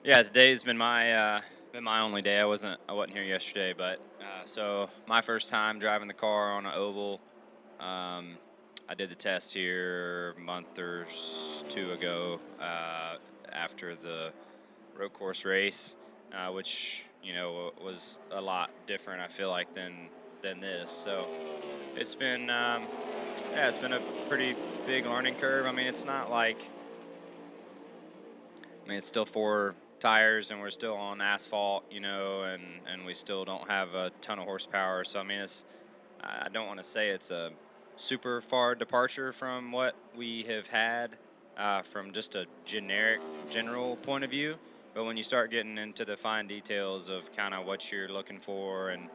Yeah, today's been my only day. I wasn't here yesterday, but so my first time driving the car on an oval. Um, I did the test here a month or two ago after the road course race, which was a lot different. I feel like than this. So it's been yeah, it's been a pretty big learning curve. I mean, it's not like it's still four tires and we're still on asphalt, and we still don't have a ton of horsepower. So I mean, I don't want to say it's a super far departure from what we have had from just a general point of view. But when you start getting into the fine details of kind of what you're looking for and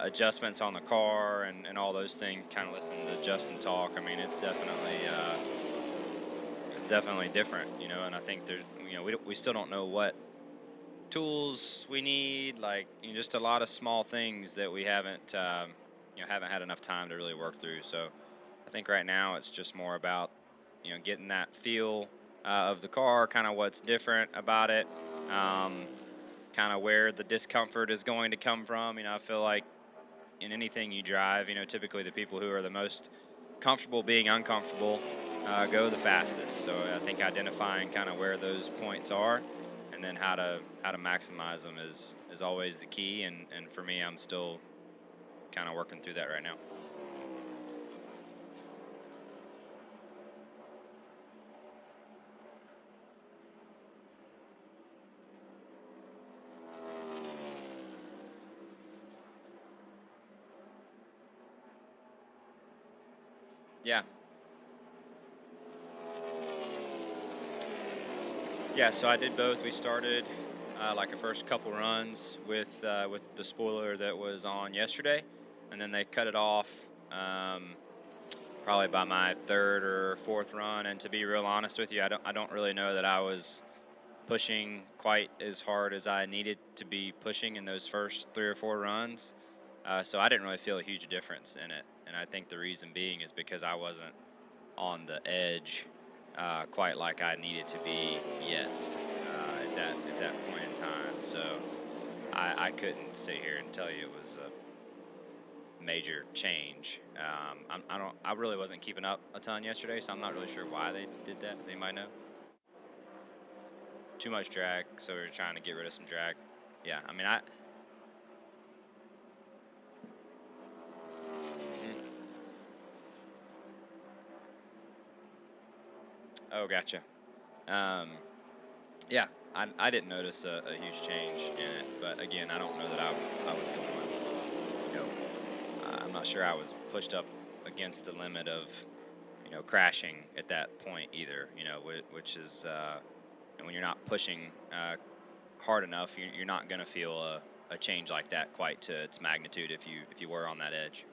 adjustments on the car and all those things, kind of listen to Justin talk. I mean, it's definitely different, and I think we still don't know what tools we need, like just a lot of small things that we haven't had enough time to really work through. So I think right now it's just more about getting that feel of the car, kind of what's different about it, um, kind of where the discomfort is going to come from. I feel like in anything you drive, typically the people who are the most comfortable being uncomfortable go the fastest. So I think identifying kind of where those points are and then how to maximize them is always the key. And for me, I'm still kind of working through that right now. Yeah. Yeah, so I did both. We started like a first couple runs with the spoiler that was on yesterday, and then they cut it off probably by my third or fourth run. And to be real honest with you, I don't really know that I was pushing quite as hard as I needed to be pushing in those first three or four runs. So I didn't really feel a huge difference in it, and I think the reason being is because I wasn't on the edge quite like I needed to be yet at that point in time. So I couldn't sit here and tell you it was a major change. I really wasn't keeping up a ton yesterday, so I'm not really sure why they did that. Does anybody know? Too much drag, so we were trying to get rid of some drag. Yeah, I mean mhm. Oh, gotcha. Um, yeah, I didn't notice a huge change in it, but again, I don't know that I was going. You know, I'm not sure I was pushed up against the limit of crashing at that point either. Which is when you're not pushing hard enough, you're not going to feel a change like that quite to its magnitude if you were on that edge.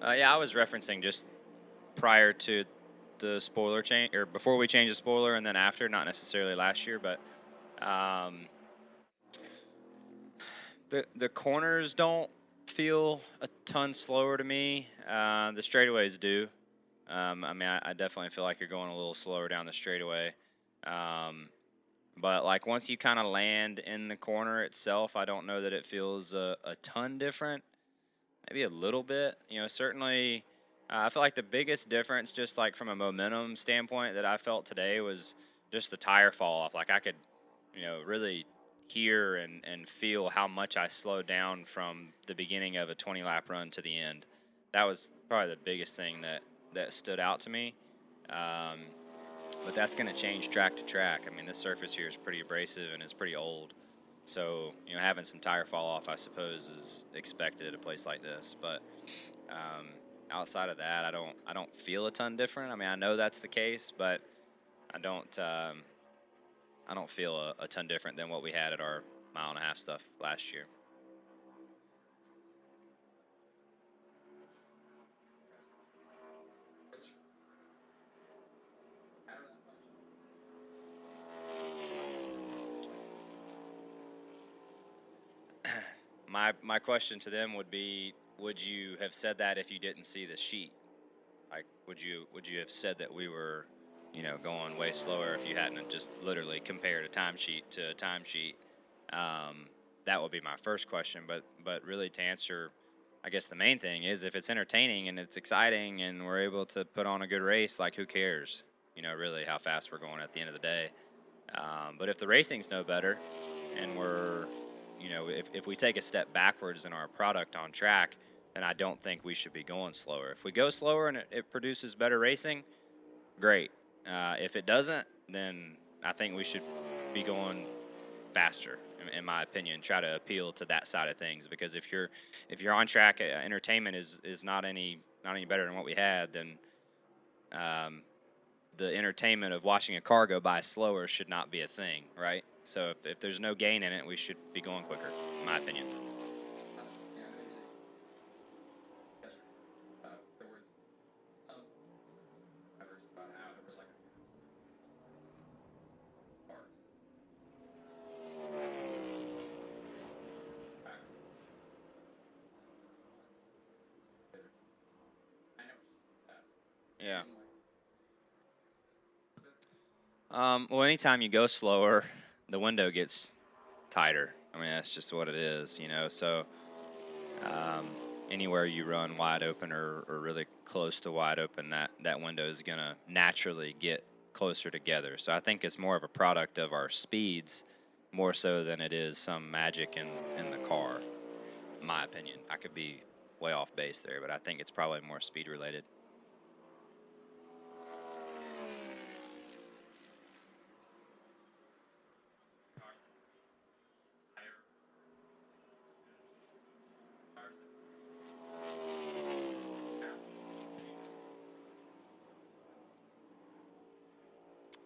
Yeah, I was referencing just prior to the spoiler change, or before we changed the spoiler, and then after, not necessarily last year, but um, the corners don't feel a ton slower to me. The straightaways do. I mean, I definitely feel like you're going a little slower down the straightaway. Um, but like once you kind of land in the corner itself, I don't know that it feels a ton different. Maybe a little bit. Certainly, I feel like the biggest difference, just like from a momentum standpoint, that I felt today was just the tire fall off. Like I could, really hear and feel how much I slowed down from the beginning of a 20 lap run to the end. That was probably the biggest thing that stood out to me. Um, but that's going to change track to track. I mean, this surface here is pretty abrasive and it's pretty old. So, having some tire fall off, I suppose, is expected at a place like this. But um, outside of that, I don't feel a ton different. I mean, I know that's the case, but I don't I don't feel a ton different than what we had at our mile and a half stuff last year. my question to them would be, would you have said that if you didn't see the sheet? Like, would you have said that we were, going way slower if you hadn't have just literally compared a timesheet to a timesheet? Um, that would be my first question. But really, to answer, I guess the main thing is if it's entertaining and it's exciting and we're able to put on a good race, like who cares? Really how fast we're going at the end of the day. But if the racing's no better, and we're, if we take a step backwards in our product on track, then I don't think we should be going slower. If we go slower and it produces better racing, great. If it doesn't, then I think we should be going faster, in my opinion. Try to appeal to that side of things, because if you're on track, entertainment is not any better than what we had, then um, the entertainment of watching a car go by slower should not be a thing, right? So if there's no gain in it, we should be going quicker, in my opinion. Yeah. Well, anytime you go slower, the window gets tighter. I mean, that's just what it is. So um, anywhere you run wide open or really close to wide open, that window is going to naturally get closer together. So I think it's more of a product of our speeds more so than it is some magic in the car, in my opinion. I could be way off base there, but I think it's probably more speed related.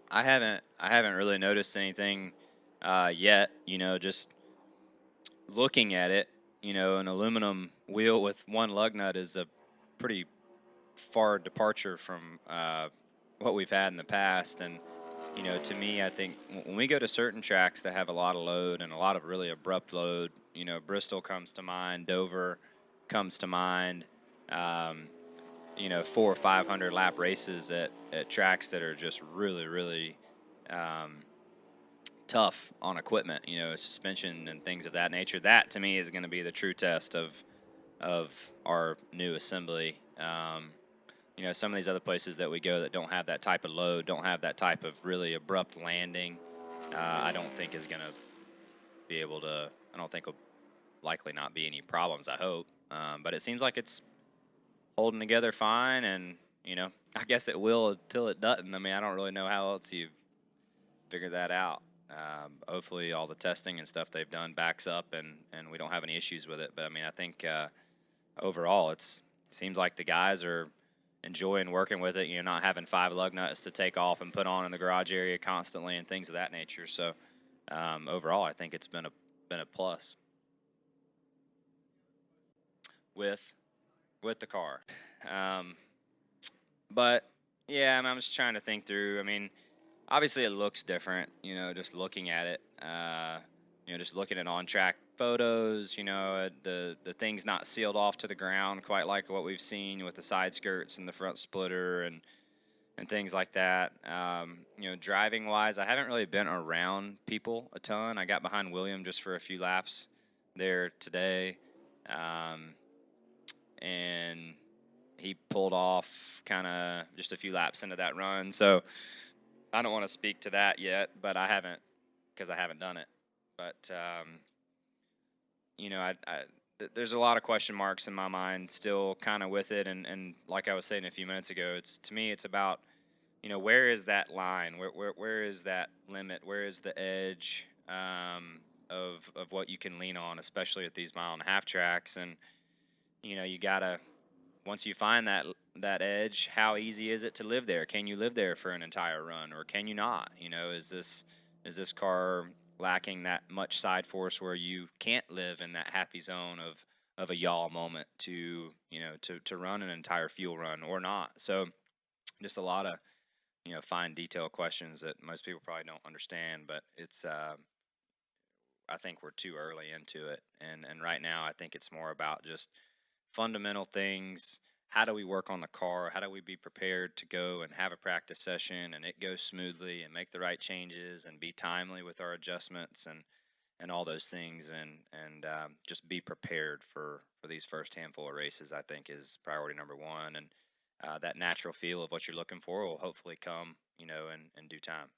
I haven't really noticed anything yet. Just looking at it, an aluminum wheel with one lug nut is a pretty far departure from what we've had in the past. And to me, I think when we go to certain tracks that have a lot of load and a lot of really abrupt load, Bristol comes to mind, Dover comes to mind. Um, 400 or 500 lap races at tracks that are just really, really um, tough on equipment, suspension and things of that nature. That to me is going to be the true test of our new assembly. Some of these other places that we go that don't have that type of load, don't have that type of really abrupt landing, I don't think is going to be able to. I don't think will likely not be any problems. I hope, but it seems like it's holding together fine, and I guess it will until it doesn't. I mean, I don't really know how else you figure that out. Hopefully, all the testing and stuff they've done backs up, and we don't have any issues with it. But I mean, I think overall, it seems like the guys are enjoying working with it. Not having 5 lug nuts to take off and put on in the garage area constantly and things of that nature. So overall, I think it's been a plus with the car. Um, but yeah, I'm just trying to think through. I mean, obviously it looks different, just looking at it. Just looking at on-track photos, the thing's not sealed off to the ground quite like what we've seen with the side skirts and the front splitter and things like that. Driving wise, I haven't really been around people a ton. I got behind William just for a few laps there today. And he pulled off kind of just a few laps into that run. So I don't want to speak to that yet, but I haven't, because I haven't done it. But, there's a lot of question marks in my mind still kind of with it. And like I was saying a few minutes ago, to me, it's about, where is that line? Where is that limit? Where is the edge of what you can lean on, especially at these 1.5-mile tracks? And, you gotta, once you find that edge, how easy is it to live there? Can you live there for an entire run, or can you not? Is this car lacking that much side force where you can't live in that happy zone of a yaw moment to run an entire fuel run or not? So just a lot of fine detail questions that most people probably don't understand, but it's I think we're too early into it. And right now, I think it's more about just fundamental things. How do we work on the car? How do we be prepared to go and have a practice session and it goes smoothly and make the right changes and be timely with our adjustments and all those things, and just be prepared for these first handful of races, I think, is priority number one. And that natural feel of what you're looking for will hopefully come, in due time.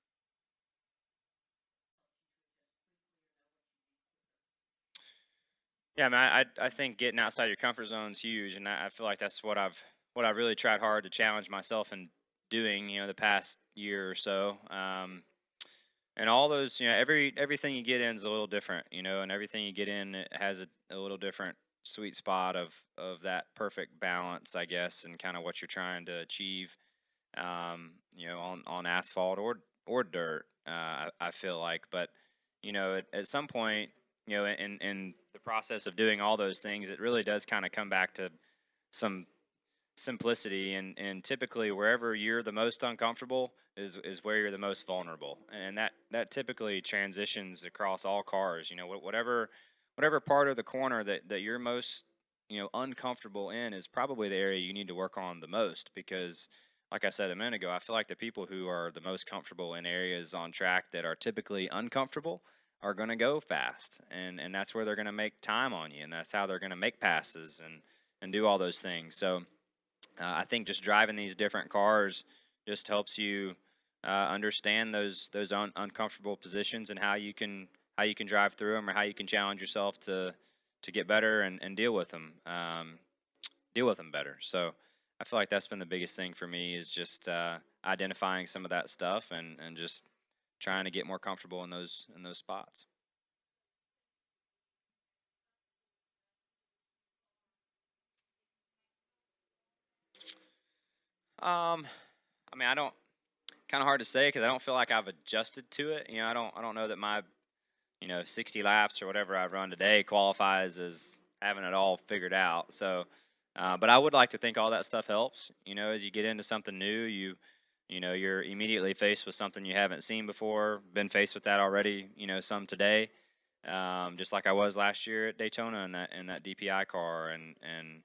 Yeah, I mean, I think getting outside your comfort zone is huge, and I feel like that's what I've really tried hard to challenge myself in doing, the past year or so. And all those, everything you get in is a little different, and everything you get in, it has a little different sweet spot of that perfect balance, I guess, and kind of what you're trying to achieve, on asphalt or dirt. I feel like, but at some point, in the process of doing all those things, it really does kind of come back to some simplicity, and typically wherever you're the most uncomfortable is where you're the most vulnerable, and that typically transitions across all cars. Whatever part of the corner that you're most uncomfortable in is probably the area you need to work on the most, because like I said a minute ago, I feel like the people who are the most comfortable in areas on track that are typically uncomfortable are going to go fast, and that's where they're going to make time on you, and that's how they're going to make passes and do all those things. So I think just driving these different cars just helps you understand those uncomfortable positions and how you can drive through them, or how you can challenge yourself to get better and deal with them better. So I feel like that's been the biggest thing for me, is just identifying some of that stuff and just trying to get more comfortable in those spots. Um, I mean, I don't kind of hard to say because I don't feel like I've adjusted to it. I don't know that my 60 laps or whatever I've run today qualifies as having it all figured out. So, but I would like to think all that stuff helps. As you get into something new, you're immediately faced with something you haven't seen before. Been faced with that already. Some today, just like I was last year at Daytona in that DPI car, and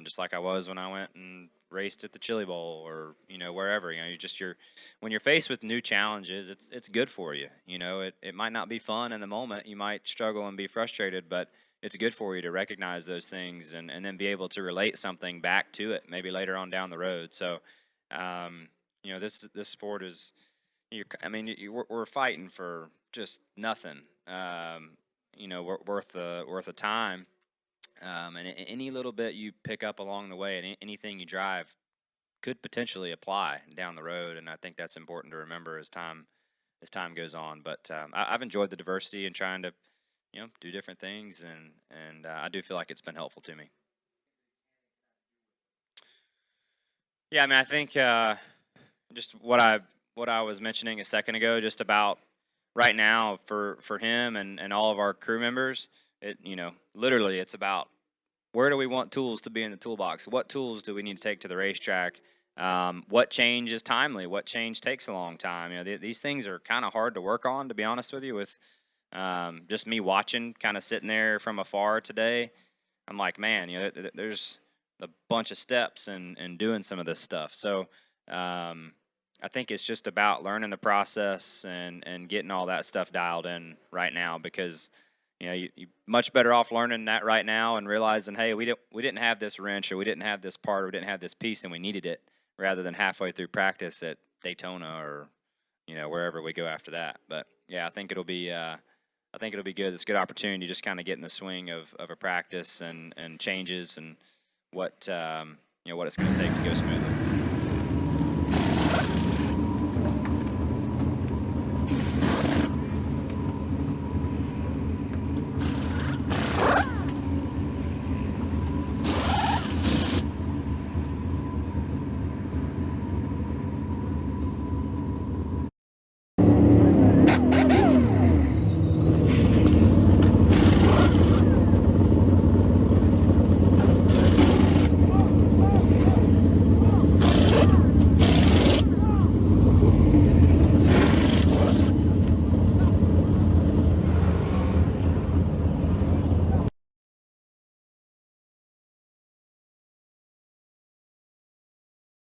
just like I was when I went and raced at the Chili Bowl, or wherever. You're when you're faced with new challenges, it's good for you. It might not be fun in the moment. You might struggle and be frustrated, but it's good for you to recognize those things, and then be able to relate something back to it maybe later on down the road. So this sport is, I mean, we're fighting for just nothing, worth of time, and any little bit you pick up along the way, and anything you drive could potentially apply down the road. And I think that's important to remember as time goes on. But I've enjoyed the diversity and trying to do different things, and I do feel like it's been helpful to me. Yeah, I mean, I think just what I was mentioning a second ago, just about right now for him and all of our crew members. It literally, it's about where do we want tools to be in the toolbox? What tools do we need to take to the racetrack? What change is timely? What change takes a long time? These things are kind of hard to work on, to be honest with you. With just me watching, kind of sitting there from afar today, I'm like, man, there's a bunch of steps and doing some of this stuff. So I think it's just about learning the process and getting all that stuff dialed in right now, because you much better off learning that right now and realizing, hey, we didn't have this wrench, or we didn't have this part, or we didn't have this piece, and we needed it, rather than halfway through practice at Daytona, or wherever we go after that. But yeah, I think it'll be good. It's a good opportunity to just kind of get in the swing of a practice and changes, and what what it's going to take to go smoothly.